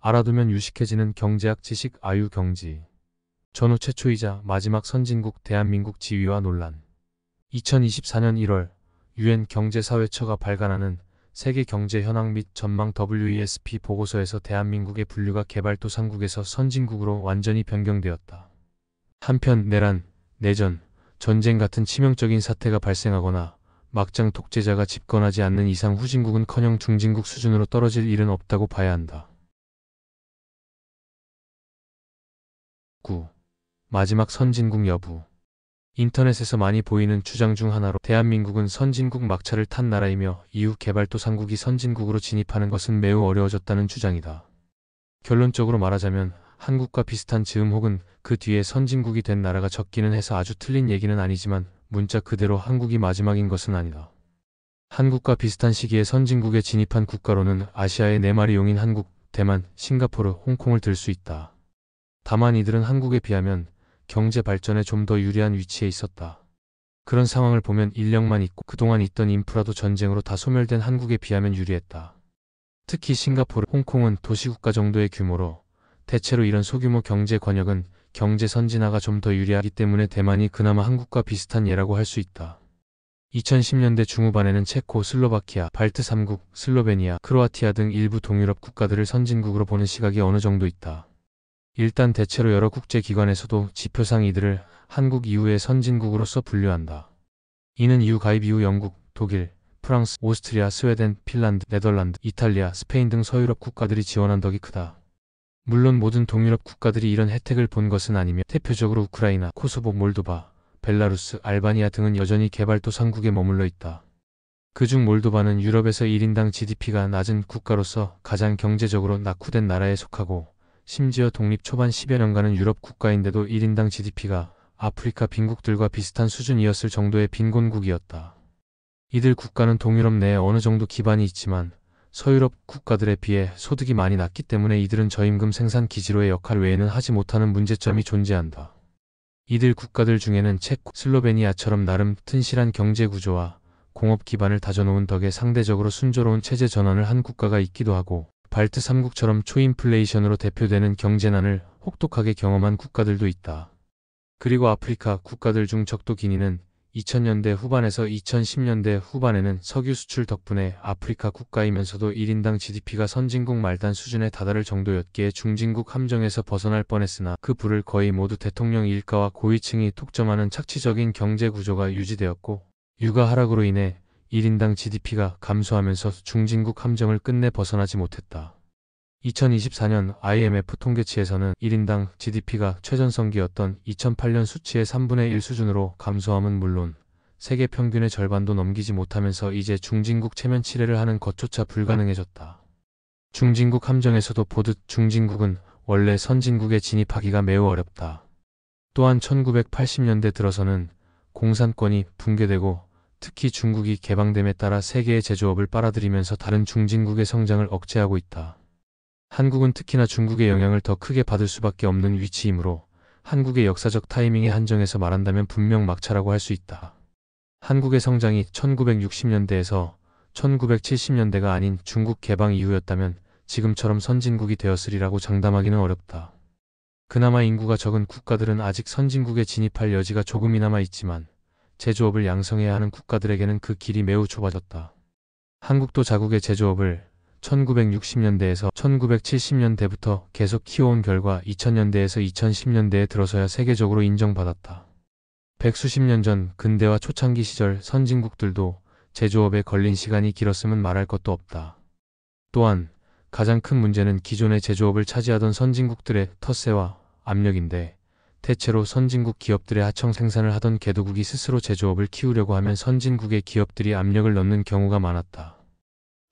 알아두면 유식해지는 경제학 지식 아유경지. 전후 최초이자 마지막 선진국 대한민국 지위와 논란. 2024년 1월 UN 경제사회처가 발간하는 세계 경제 현황 및 전망 WESP 보고서에서 대한민국의 분류가 개발도상국에서 선진국으로 완전히 변경되었다. 한편 내란, 내전, 전쟁 같은 치명적인 사태가 발생하거나 막장 독재자가 집권하지 않는 이상 후진국은커녕 중진국 수준으로 떨어질 일은 없다고 봐야 한다. 9. 마지막 선진국 여부. 인터넷에서 많이 보이는 주장 중 하나로 대한민국은 선진국 막차를 탄 나라이며 이후 개발도상국이 선진국으로 진입하는 것은 매우 어려워졌다는 주장이다. 결론적으로 말하자면 한국과 비슷한 즈음 혹은 그 뒤에 선진국이 된 나라가 적기는 해서 아주 틀린 얘기는 아니지만 문자 그대로 한국이 마지막인 것은 아니다. 한국과 비슷한 시기에 선진국에 진입한 국가로는 아시아의 4마리 용인 한국, 대만, 싱가포르, 홍콩을 들 수 있다. 다만 이들은 한국에 비하면 경제 발전에 좀 더 유리한 위치에 있었다. 그런 상황을 보면 인력만 있고 그동안 있던 인프라도 전쟁으로 다 소멸된 한국에 비하면 유리했다. 특히 싱가포르, 홍콩은 도시국가 정도의 규모로 대체로 이런 소규모 경제 권역은 경제 선진화가 좀 더 유리하기 때문에 대만이 그나마 한국과 비슷한 예라고 할 수 있다. 2010년대 중후반에는 체코, 슬로바키아, 발트 3국, 슬로베니아, 크로아티아 등 일부 동유럽 국가들을 선진국으로 보는 시각이 어느 정도 있다. 일단 대체로 여러 국제기관에서도 지표상 이들을 한국 이후의 선진국으로서 분류한다. 이는 EU 가입 이후 영국, 독일, 프랑스, 오스트리아, 스웨덴, 핀란드, 네덜란드, 이탈리아, 스페인 등 서유럽 국가들이 지원한 덕이 크다. 물론 모든 동유럽 국가들이 이런 혜택을 본 것은 아니며 대표적으로 우크라이나, 코소보, 몰도바, 벨라루스, 알바니아 등은 여전히 개발도상국에 머물러 있다. 그중 몰도바는 유럽에서 1인당 GDP가 낮은 국가로서 가장 경제적으로 낙후된 나라에 속하고 심지어 독립 초반 10여 년간은 유럽 국가인데도 1인당 GDP가 아프리카 빈국들과 비슷한 수준이었을 정도의 빈곤국이었다. 이들 국가는 동유럽 내에 어느 정도 기반이 있지만 서유럽 국가들에 비해 소득이 많이 낮기 때문에 이들은 저임금 생산 기지로의 역할 외에는 하지 못하는 문제점이 존재한다. 이들 국가들 중에는 체코, 슬로베니아처럼 나름 튼실한 경제 구조와 공업 기반을 다져놓은 덕에 상대적으로 순조로운 체제 전환을 한 국가가 있기도 하고 발트 3국처럼 초인플레이션으로 대표되는 경제난을 혹독하게 경험한 국가들도 있다. 그리고 아프리카 국가들 중 적도 기니는 2000년대 후반에서 2010년대 후반에는 석유 수출 덕분에 아프리카 국가이면서도 1인당 GDP가 선진국 말단 수준에 다다를 정도였기에 중진국 함정에서 벗어날 뻔했으나 그 부를 거의 모두 대통령 일가와 고위층이 독점하는 착취적인 경제 구조가 유지되었고 유가 하락으로 인해 1인당 GDP가 감소하면서 중진국 함정을 끝내 벗어나지 못했다. 2024년 IMF 통계치에서는 1인당 GDP가 최전성기였던 2008년 수치의 3분의 1 수준으로 감소함은 물론 세계 평균의 절반도 넘기지 못하면서 이제 중진국 체면 치레를 하는 것조차 불가능해졌다. 중진국 함정에서도 보듯 중진국은 원래 선진국에 진입하기가 매우 어렵다. 또한 1980년대 들어서는 공산권이 붕괴되고 특히 중국이 개방됨에 따라 세계의 제조업을 빨아들이면서 다른 중진국의 성장을 억제하고 있다. 한국은 특히나 중국의 영향을 더 크게 받을 수밖에 없는 위치이므로 한국의 역사적 타이밍의 한정에서 말한다면 분명 막차라고 할 수 있다. 한국의 성장이 1960년대에서 1970년대가 아닌 중국 개방 이후였다면 지금처럼 선진국이 되었으리라고 장담하기는 어렵다. 그나마 인구가 적은 국가들은 아직 선진국에 진입할 여지가 조금이나마 있지만 제조업을 양성해야 하는 국가들에게는 그 길이 매우 좁아졌다. 한국도 자국의 제조업을 1960년대에서 1970년대부터 계속 키워온 결과 2000년대에서 2010년대에 들어서야 세계적으로 인정받았다. 백수십 년 전 근대화 초창기 시절 선진국들도 제조업에 걸린 시간이 길었음은 말할 것도 없다. 또한 가장 큰 문제는 기존의 제조업을 차지하던 선진국들의 텃세와 압력인데 대체로 선진국 기업들의 하청 생산을 하던 개도국이 스스로 제조업을 키우려고 하면 선진국의 기업들이 압력을 넣는 경우가 많았다.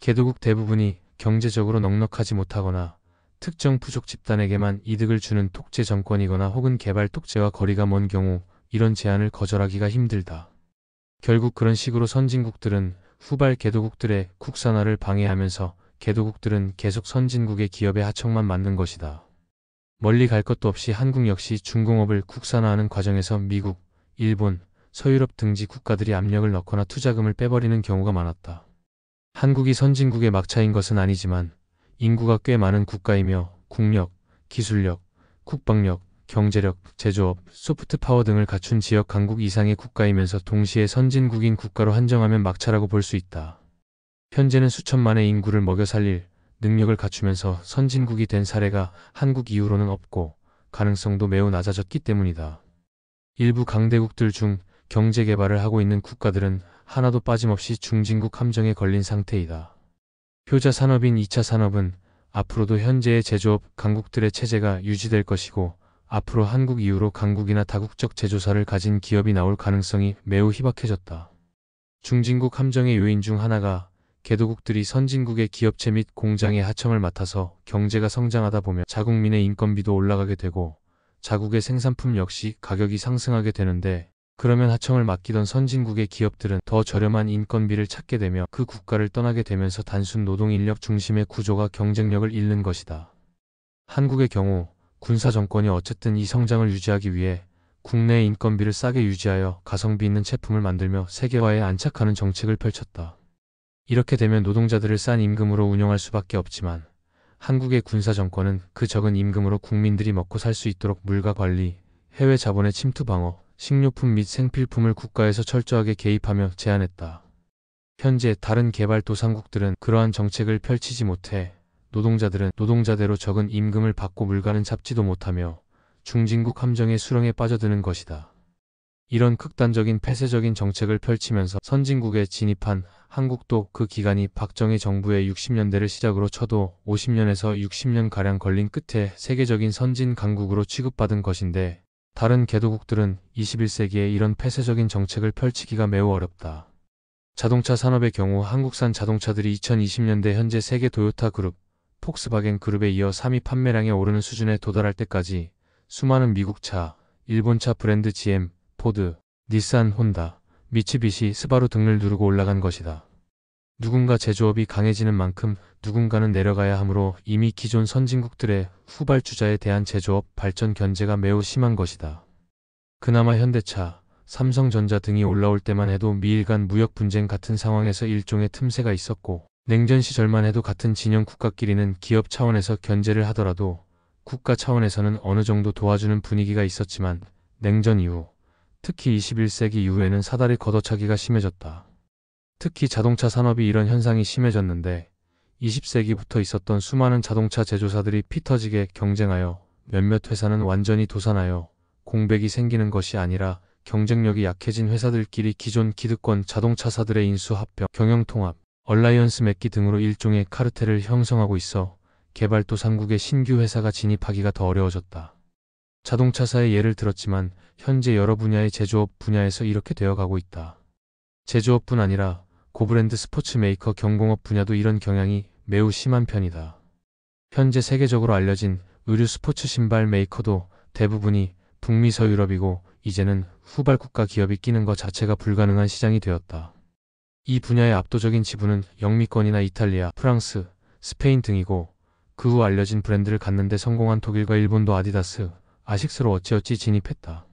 개도국 대부분이 경제적으로 넉넉하지 못하거나 특정 부족 집단에게만 이득을 주는 독재 정권이거나 혹은 개발 독재와 거리가 먼 경우 이런 제한을 거절하기가 힘들다. 결국 그런 식으로 선진국들은 후발 개도국들의 국산화를 방해하면서 개도국들은 계속 선진국의 기업의 하청만 맞는 것이다. 멀리 갈 것도 없이 한국 역시 중공업을 국산화하는 과정에서 미국, 일본, 서유럽 등지 국가들이 압력을 넣거나 투자금을 빼버리는 경우가 많았다. 한국이 선진국의 막차인 것은 아니지만 인구가 꽤 많은 국가이며 국력, 기술력, 국방력, 경제력, 제조업, 소프트파워 등을 갖춘 지역 강국 이상의 국가이면서 동시에 선진국인 국가로 한정하면 막차라고 볼 수 있다. 현재는 수천만의 인구를 먹여 살릴 능력을 갖추면서 선진국이 된 사례가 한국 이후로는 없고 가능성도 매우 낮아졌기 때문이다. 일부 강대국들 중 경제 개발을 하고 있는 국가들은 하나도 빠짐없이 중진국 함정에 걸린 상태이다. 효자 산업인 2차 산업은 앞으로도 현재의 제조업 강국들의 체제가 유지될 것이고 앞으로 한국 이후로 강국이나 다국적 제조사를 가진 기업이 나올 가능성이 매우 희박해졌다. 중진국 함정의 요인 중 하나가 개도국들이 선진국의 기업체 및 공장의 하청을 맡아서 경제가 성장하다 보면 자국민의 인건비도 올라가게 되고 자국의 생산품 역시 가격이 상승하게 되는데 그러면 하청을 맡기던 선진국의 기업들은 더 저렴한 인건비를 찾게 되며 그 국가를 떠나게 되면서 단순 노동인력 중심의 구조가 경쟁력을 잃는 것이다. 한국의 경우 군사정권이 어쨌든 이 성장을 유지하기 위해 국내 인건비를 싸게 유지하여 가성비 있는 제품을 만들며 세계화에 안착하는 정책을 펼쳤다. 이렇게 되면 노동자들을 싼 임금으로 운영할 수밖에 없지만 한국의 군사정권은 그 적은 임금으로 국민들이 먹고 살 수 있도록 물가 관리, 해외 자본의 침투 방어, 식료품 및 생필품을 국가에서 철저하게 개입하며 제한했다. 현재 다른 개발도상국들은 그러한 정책을 펼치지 못해 노동자들은 노동자대로 적은 임금을 받고 물가는 잡지도 못하며 중진국 함정의 수렁에 빠져드는 것이다. 이런 극단적인 폐쇄적인 정책을 펼치면서 선진국에 진입한 한국도 그 기간이 박정희 정부의 60년대를 시작으로 쳐도 50년에서 60년가량 걸린 끝에 세계적인 선진 강국으로 취급받은 것인데 다른 개도국들은 21세기에 이런 폐쇄적인 정책을 펼치기가 매우 어렵다. 자동차 산업의 경우 한국산 자동차들이 2020년대 현재 세계 도요타 그룹, 폭스바겐 그룹에 이어 3위 판매량에 오르는 수준에 도달할 때까지 수많은 미국차, 일본차 브랜드 GM, 포드, 닛산, 혼다, 미츠비시, 스바루 등을 누르고 올라간 것이다. 누군가 제조업이 강해지는 만큼 누군가는 내려가야 하므로 이미 기존 선진국들의 후발주자에 대한 제조업 발전 견제가 매우 심한 것이다. 그나마 현대차, 삼성전자 등이 올라올 때만 해도 미일 간 무역 분쟁 같은 상황에서 일종의 틈새가 있었고 냉전 시절만 해도 같은 진영 국가끼리는 기업 차원에서 견제를 하더라도 국가 차원에서는 어느 정도 도와주는 분위기가 있었지만 냉전 이후, 특히 21세기 이후에는 사다리 걷어차기가 심해졌다. 특히 자동차 산업이 이런 현상이 심해졌는데 20세기부터 있었던 수많은 자동차 제조사들이 피 터지게 경쟁하여 몇몇 회사는 완전히 도산하여 공백이 생기는 것이 아니라 경쟁력이 약해진 회사들끼리 기존 기득권 자동차사들의 인수합병, 경영통합, 얼라이언스 맺기 등으로 일종의 카르텔을 형성하고 있어 개발도상국의 신규 회사가 진입하기가 더 어려워졌다. 자동차사의 예를 들었지만 현재 여러 분야의 제조업 분야에서 이렇게 되어가고 있다. 제조업뿐 아니라 고브랜드 스포츠 메이커 경공업 분야도 이런 경향이 매우 심한 편이다. 현재 세계적으로 알려진 의류 스포츠 신발 메이커도 대부분이 북미 서유럽이고 이제는 후발 국가 기업이 끼는 것 자체가 불가능한 시장이 되었다. 이 분야의 압도적인 지분은 영미권이나 이탈리아, 프랑스, 스페인 등이고 그 후 알려진 브랜드를 갖는데 성공한 독일과 일본도 아디다스, 아식스로 어찌어찌 진입했다.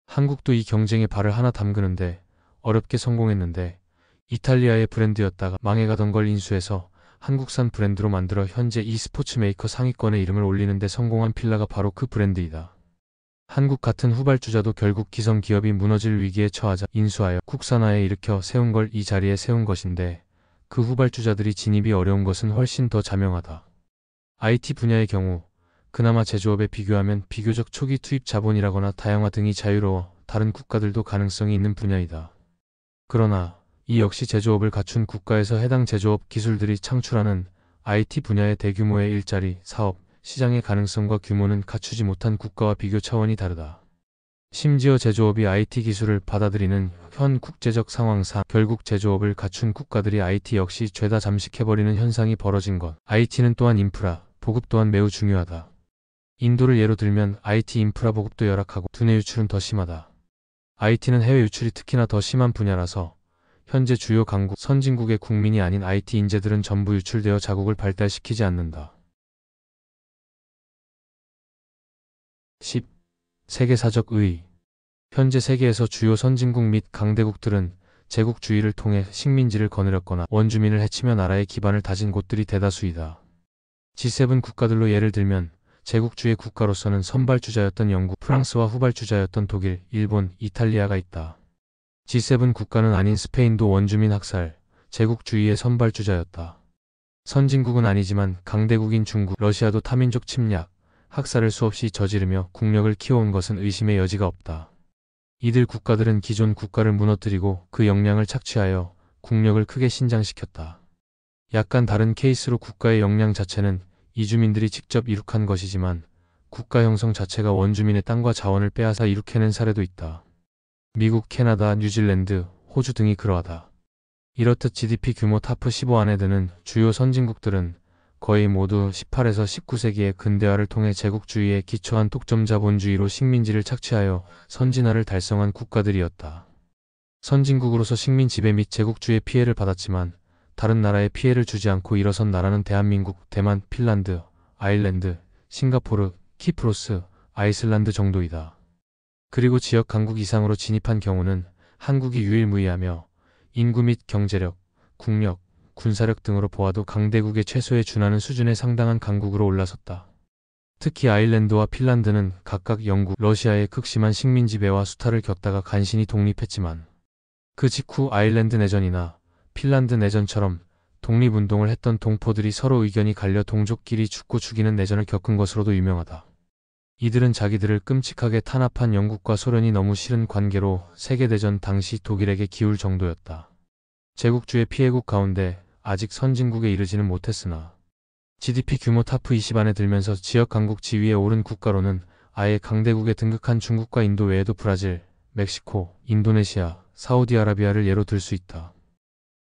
한국도 이 경쟁에 발을 하나 담그는데 어렵게 성공했는데 이탈리아의 브랜드였다가 망해가던 걸 인수해서 한국산 브랜드로 만들어 현재 이 스포츠 메이커 상위권에 이름을 올리는데 성공한 필라가 바로 그 브랜드이다. 한국 같은 후발주자도 결국 기성 기업이 무너질 위기에 처하자 인수하여 국산화에 일으켜 세운 걸 이 자리에 세운 것인데 그 후발주자들이 진입이 어려운 것은 훨씬 더 자명하다. IT 분야의 경우 그나마 제조업에 비교하면 비교적 초기 투입 자본이라거나 다양화 등이 자유로워 다른 국가들도 가능성이 있는 분야이다. 그러나 이 역시 제조업을 갖춘 국가에서 해당 제조업 기술들이 창출하는 IT 분야의 대규모의 일자리, 사업, 시장의 가능성과 규모는 갖추지 못한 국가와 비교 차원이 다르다. 심지어 제조업이 IT 기술을 받아들이는 현 국제적 상황상 결국 제조업을 갖춘 국가들이 IT 역시 죄다 잠식해버리는 현상이 벌어진 것. IT는 또한 인프라, 보급 또한 매우 중요하다. 인도를 예로 들면 IT 인프라 보급도 열악하고 두뇌 유출은 더 심하다. IT는 해외 유출이 특히나 더 심한 분야라서 현재 주요 강국, 선진국의 국민이 아닌 IT 인재들은 전부 유출되어 자국을 발달시키지 않는다. 10. 세계사적 의의. 현재 세계에서 주요 선진국 및 강대국들은 제국주의를 통해 식민지를 거느렸거나 원주민을 해치며 나라의 기반을 다진 곳들이 대다수이다. G7 국가들로 예를 들면 제국주의 국가로서는 선발주자였던 영국, 프랑스와 후발주자였던 독일, 일본, 이탈리아가 있다. G7 국가는 아닌 스페인도 원주민 학살, 제국주의의 선발주자였다. 선진국은 아니지만 강대국인 중국, 러시아도 타민족 침략, 학살을 수없이 저지르며 국력을 키워온 것은 의심의 여지가 없다. 이들 국가들은 기존 국가를 무너뜨리고 그 역량을 착취하여 국력을 크게 신장시켰다. 약간 다른 케이스로 국가의 역량 자체는 이주민들이 직접 이룩한 것이지만 국가 형성 자체가 원주민의 땅과 자원을 빼앗아 이룩해낸 사례도 있다. 미국, 캐나다, 뉴질랜드, 호주 등이 그러하다. 이렇듯 GDP 규모 탑 15 안에 드는 주요 선진국들은 거의 모두 18에서 19세기의 근대화를 통해 제국주의에 기초한 독점자본주의로 식민지를 착취하여 선진화를 달성한 국가들이었다. 선진국으로서 식민 지배 및 제국주의의 피해를 받았지만 다른 나라에 피해를 주지 않고 일어선 나라는 대한민국, 대만, 핀란드, 아일랜드, 싱가포르, 키프로스, 아이슬란드 정도이다. 그리고 지역 강국 이상으로 진입한 경우는 한국이 유일무이하며 인구 및 경제력, 국력, 군사력 등으로 보아도 강대국의 최소에 준하는 수준의 상당한 강국으로 올라섰다. 특히 아일랜드와 핀란드는 각각 영국, 러시아의 극심한 식민 지배와 수탈을 겪다가 간신히 독립했지만 그 직후 아일랜드 내전이나 핀란드 내전처럼 독립운동을 했던 동포들이 서로 의견이 갈려 동족끼리 죽고 죽이는 내전을 겪은 것으로도 유명하다. 이들은 자기들을 끔찍하게 탄압한 영국과 소련이 너무 싫은 관계로 세계대전 당시 독일에게 기울 정도였다. 제국주의 피해국 가운데 아직 선진국에 이르지는 못했으나 GDP 규모 탑 20 안에 들면서 지역 강국 지위에 오른 국가로는 아예 강대국에 등극한 중국과 인도 외에도 브라질, 멕시코, 인도네시아, 사우디아라비아를 예로 들 수 있다.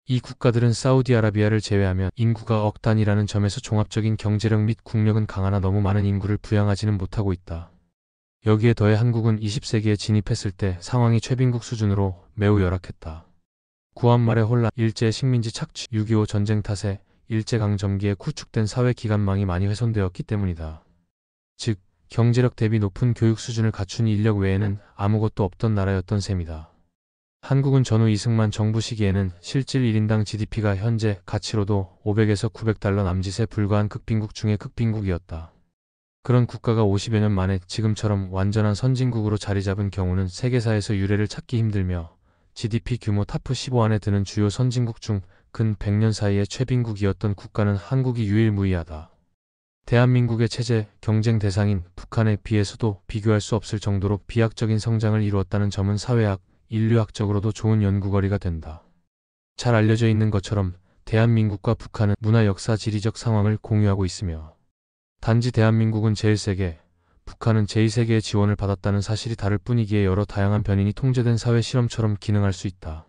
이 국가들은 사우디아라비아를 제외하면 인구가 억 단위라는 점에서 종합적인 경제력 및 국력은 강하나 너무 많은 인구를 부양하지는 못하고 있다. 여기에 더해 한국은 20세기에 진입했을 때 상황이 최빈국 수준으로 매우 열악했다. 구한말의 혼란, 일제 식민지 착취, 6.25 전쟁 탓에 일제강점기에 구축된 사회기관망이 많이 훼손되었기 때문이다. 즉, 경제력 대비 높은 교육 수준을 갖춘 인력 외에는 아무것도 없던 나라였던 셈이다. 한국은 전후 이승만 정부 시기에는 실질 1인당 GDP가 현재 가치로도 500에서 900달러 남짓에 불과한 극빈국 중의 극빈국이었다. 그런 국가가 50여 년 만에 지금처럼 완전한 선진국으로 자리 잡은 경우는 세계사에서 유례를 찾기 힘들며 GDP 규모 탑 15 안에 드는 주요 선진국 중 근 100년 사이에 최빈국이었던 국가는 한국이 유일무이하다. 대한민국의 체제, 경쟁 대상인 북한에 비해서도 비교할 수 없을 정도로 비약적인 성장을 이루었다는 점은 사회학, 인류학적으로도 좋은 연구거리가 된다. 잘 알려져 있는 것처럼 대한민국과 북한은 문화, 역사, 지리적 상황을 공유하고 있으며 단지 대한민국은 제1세계, 북한은 제2세계의 지원을 받았다는 사실이 다를 뿐이기에 여러 다양한 변인이 통제된 사회 실험처럼 기능할 수 있다.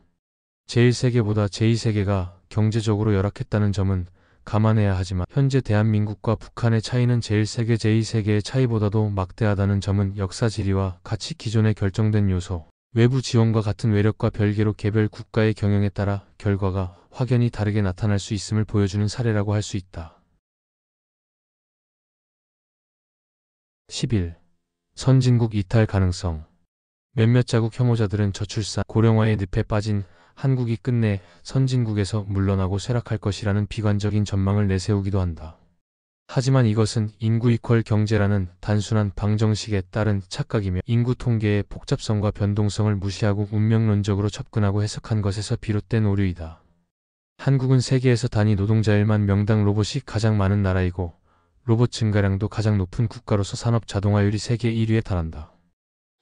제1세계보다 제2세계가 경제적으로 열악했다는 점은 감안해야 하지만 현재 대한민국과 북한의 차이는 제1세계, 제2세계의 차이보다도 막대하다는 점은 역사 지리와 가치 기존에 결정된 요소, 외부 지원과 같은 외력과 별개로 개별 국가의 경영에 따라 결과가 확연히 다르게 나타날 수 있음을 보여주는 사례라고 할 수 있다. 11. 선진국 이탈 가능성. 몇몇 자국 혐오자들은 저출산, 고령화의 늪에 빠진 한국이 끝내 선진국에서 물러나고 쇠락할 것이라는 비관적인 전망을 내세우기도 한다. 하지만 이것은 인구 이퀄 경제라는 단순한 방정식에 따른 착각이며 인구 통계의 복잡성과 변동성을 무시하고 운명론적으로 접근하고 해석한 것에서 비롯된 오류이다. 한국은 세계에서 단위 노동자 1만 명당 로봇이 가장 많은 나라이고 로봇 증가량도 가장 높은 국가로서 산업 자동화율이 세계 1위에 달한다.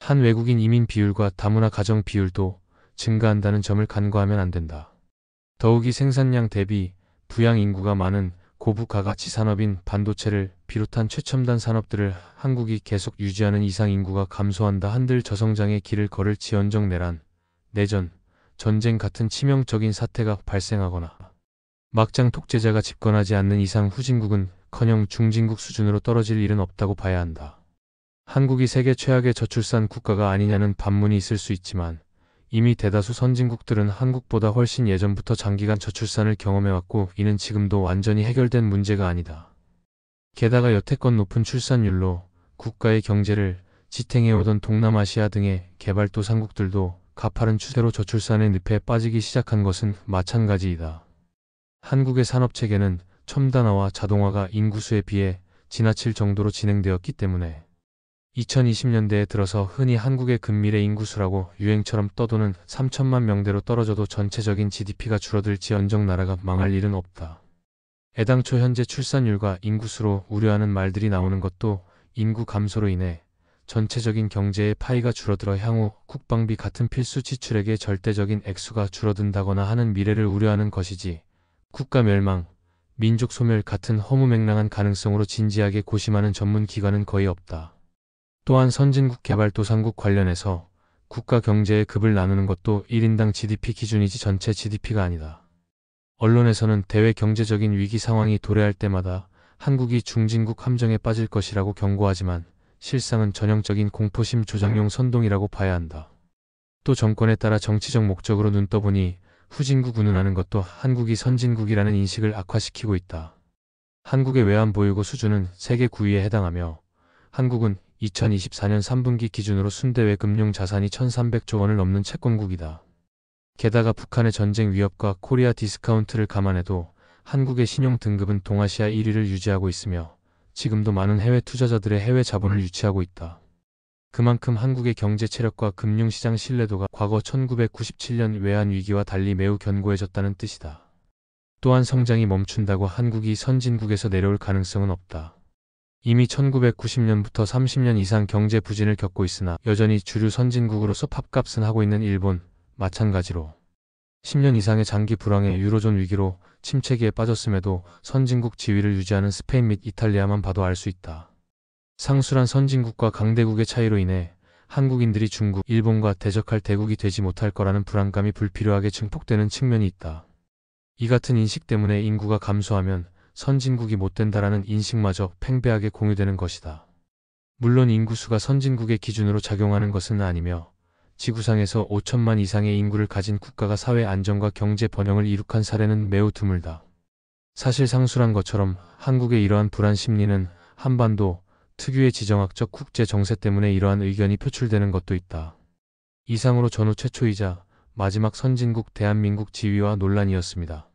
한 외국인 이민 비율과 다문화 가정 비율도 증가한다는 점을 간과하면 안 된다. 더욱이 생산량 대비 부양 인구가 많은 고부가가치 산업인 반도체를 비롯한 최첨단 산업들을 한국이 계속 유지하는 이상 인구가 감소한다 한들 저성장의 길을 걸을지언정 내란, 내전, 전쟁 같은 치명적인 사태가 발생하거나 막장 독재자가 집권하지 않는 이상 후진국은 커녕 중진국 수준으로 떨어질 일은 없다고 봐야 한다. 한국이 세계 최악의 저출산 국가가 아니냐는 반문이 있을 수 있지만 이미 대다수 선진국들은 한국보다 훨씬 예전부터 장기간 저출산을 경험해왔고 이는 지금도 완전히 해결된 문제가 아니다. 게다가 여태껏 높은 출산율로 국가의 경제를 지탱해오던 동남아시아 등의 개발도상국들도 가파른 추세로 저출산의 늪에 빠지기 시작한 것은 마찬가지이다. 한국의 산업체계는 첨단화와 자동화가 인구수에 비해 지나칠 정도로 진행되었기 때문에 2020년대에 들어서 흔히 한국의 근미래 인구수라고 유행처럼 떠도는 3천만 명대로 떨어져도 전체적인 GDP가 줄어들지언정 나라가 망할 일은 없다. 애당초 현재 출산율과 인구수로 우려하는 말들이 나오는 것도 인구 감소로 인해 전체적인 경제의 파이가 줄어들어 향후 국방비 같은 필수 지출액의 절대적인 액수가 줄어든다거나 하는 미래를 우려하는 것이지, 국가 멸망, 민족 소멸 같은 허무맹랑한 가능성으로 진지하게 고심하는 전문 기관은 거의 없다. 또한 선진국 개발도상국 관련해서 국가 경제의 급을 나누는 것도 1인당 GDP 기준이지 전체 GDP가 아니다. 언론에서는 대외 경제적인 위기 상황이 도래할 때마다 한국이 중진국 함정에 빠질 것이라고 경고하지만 실상은 전형적인 공포심 조장용 선동이라고 봐야 한다. 또 정권에 따라 정치적 목적으로 눈 떠보니 후진국 운운하는 것도 한국이 선진국이라는 인식을 악화시키고 있다. 한국의 외환보유고 수준은 세계 9위에 해당하며 한국은 2024년 3분기 기준으로 순대외 금융자산이 1,300조 원을 넘는 채권국이다. 게다가 북한의 전쟁 위협과 코리아 디스카운트를 감안해도 한국의 신용 등급은 동아시아 1위를 유지하고 있으며 지금도 많은 해외 투자자들의 해외 자본을 유치하고 있다. 그만큼 한국의 경제 체력과 금융시장 신뢰도가 과거 1997년 외환위기와 달리 매우 견고해졌다는 뜻이다. 또한 성장이 멈춘다고 한국이 선진국에서 내려올 가능성은 없다. 이미 1990년부터 30년 이상 경제 부진을 겪고 있으나 여전히 주류 선진국으로서 팝값은 하고 있는 일본, 마찬가지로 10년 이상의 장기 불황의 유로존 위기로 침체기에 빠졌음에도 선진국 지위를 유지하는 스페인 및 이탈리아만 봐도 알 수 있다. 상술한 선진국과 강대국의 차이로 인해 한국인들이 중국, 일본과 대적할 대국이 되지 못할 거라는 불안감이 불필요하게 증폭되는 측면이 있다. 이 같은 인식 때문에 인구가 감소하면 선진국이 못 된다라는 인식마저 팽배하게 공유되는 것이다. 물론 인구수가 선진국의 기준으로 작용하는 것은 아니며 지구상에서 5천만 이상의 인구를 가진 국가가 사회 안정과 경제 번영을 이룩한 사례는 매우 드물다. 사실 상술한 것처럼 한국의 이러한 불안 심리는 한반도 특유의 지정학적 국제 정세 때문에 이러한 의견이 표출되는 것도 있다. 이상으로 전후 최초이자 마지막 선진국 대한민국 지위와 논란이었습니다.